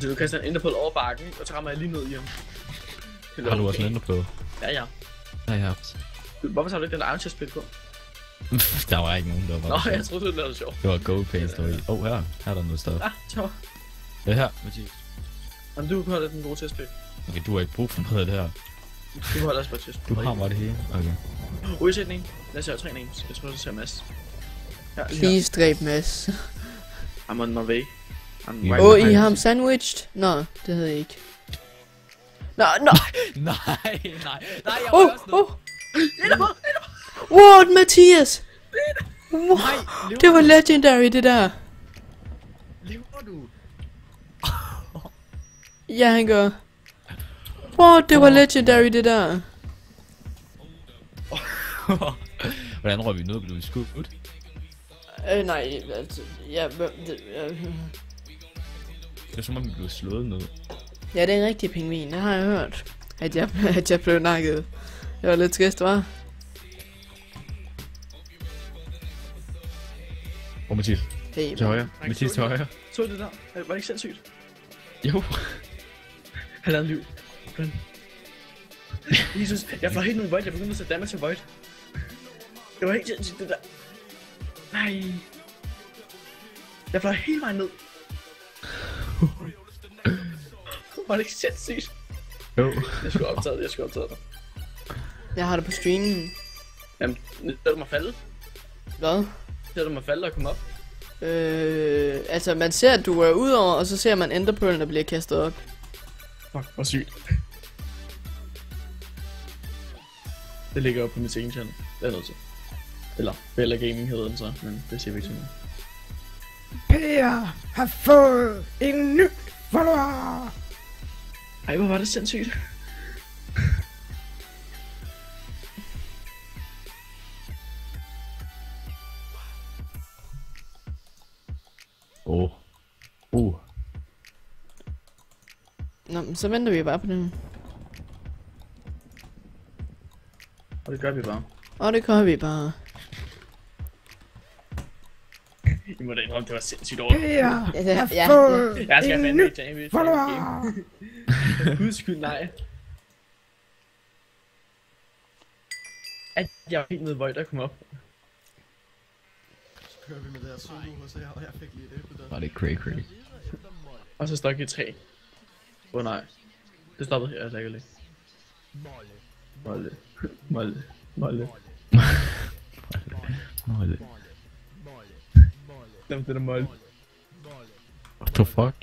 Så du kaster en enderpearl over bakken, og så rammer jeg lige ned i ham. Har du også en enderpearl? Ja, ja. Ja, jeg har. Hvorfor tager du ikke den Iron Chest spil på? Der var ikke nogen, der var. Nå, jeg troede, det var sjovt. Det var gold paste, der var i. Her er der noget sted. Ah, sjovt. Det her, Mathias. Jamen, du kan holde den gode til at spille. Okay, du har ikke brug for noget af det her. Du holder også bare til at spille. Du har bare det hele. Okay. Udsætning. Lad os se 3 names. Jeg tror, det ser Mads. Please dræb Mads. I'm on my way. I har ham sandwiched? Nå, det havde jeg ikke. Nå. Nej, jeg var også noget. What, Mathias? Wow, det var legendary, det der. Lever du? Ja, han gør. Wow, det var legendary, det der. Hvordan røg vi ned, blev vi skudt? Nej, altså, ja, Det er som om vi blev slået ned. ja, det er en rigtig pingvin, det har jeg hørt. At jeg blev nakket. Det var lidt skæst, hva'? Mathias. Hey, Til højre. Mathias til højre. Så det der? Var det ikke sindssygt? Jo. Han lavede liv. Jesus, jeg får helt ned i Void. Jeg begyndte at sætte damage til Void. Det var helt sindssygt, det der. Nej. Jeg fløj hele vejen ned. Var det ikke sindssygt? Jo. Jeg skulle optage det. jeg har det på streamen. Jamen, ser du mig falde? Hvad? Ser du mig falde og komme op? Altså man ser at du er udover, og så ser man enderpearlen der bliver kastet op. Fuck, hvor sygt. Det ligger op på mit egen channel. Det er noget til. Eller Bella Gaming hedder den så, men det siger vi ikke til nu. Per har fået en ny follower. Ej, hvor var det sindssygt. Nå, men så venter vi bare på det. Og det gør vi bare. Og det gør vi bare. I må da indrømme, det var sindssygt over. Per har Ja. fået Jeg skal en fandme ny ikke tage follower. Guds skyld, nej. At jeg var helt nede i Void, der kom op. Så kører vi med det her solo hos jer, og jeg fik lige et æble der. Var det cray. Og så stak i et træ. Nej. Det stoppede her, jeg lægger lidt. Molle. Glem det der molle. What the fuck?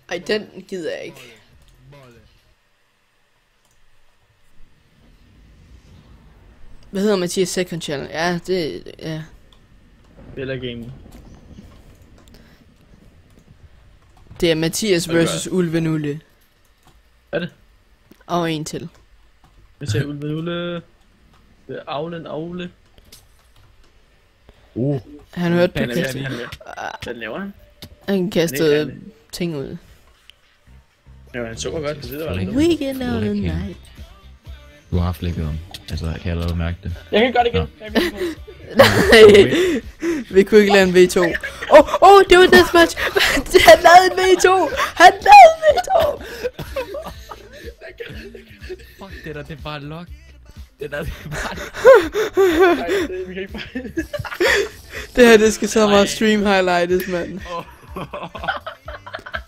Ej, den gider jeg ikke. Hvad hedder Mathias second channel? Ja, ja. Bella Gaming. Det er Mathias versus Ulvenulle. Hvad er det? Og en til. Jeg ser Ulvenulle. Det er Aule. Han hørte på Hvad kastet. Hvad laver han? Han kastede ting ud. Ja, han så godt, det var det. Weekend on the night. Du har flækket om. Altså, jeg kan allerede mærke det. Jeg kan gøre det igen. Nej, vi kunne ikke lave en V2. Det var deathmatch. Han lavede en V2. Fuck, det der, det er bare lock. Det der, det er bare Nej, vi kan ikke bare... Det her, det skal så meget stream highlightes, mand.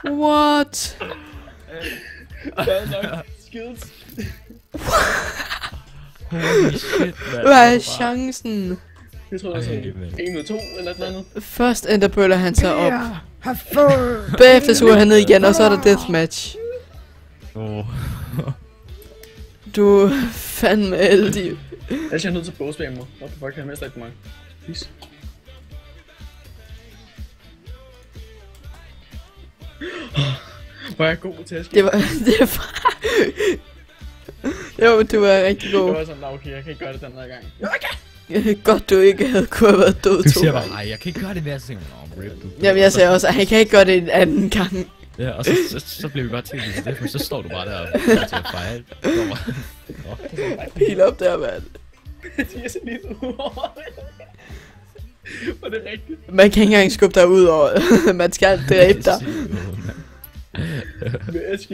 What? Skills. holy shit, man. Hvad er chancen? Jeg tror, det er sådan 1 ud 2 eller noget andet. Først enderpearler han så op. Per har fået Bagefter suger han ned igen, og så er der deathmatch. Du er fandme heldig. Jeg er nødt til bogspam mig. Hvorfor fuck kan jeg mest ikke mig? Please. Hvor er jeg god til at skille. Det var... Jo, du var rigtig god. Det var sådan, okay, jeg kan ikke gøre det den her gang. Godt du ikke havde kunne have været død Du to siger bare, gange. nej, jeg kan ikke gøre det mere, så tænker jeg, rip du. Jamen jeg sagde også, at han kan ikke gøre det en anden gang. Ja, og så bliver vi bare til det, så står du bare der og til at fejle. Pil op der, mand. De er sådan lige så Var det rigtigt? Man kan ikke engang skubbe dig ud over. Man skal dræbe dig. Med Eskild.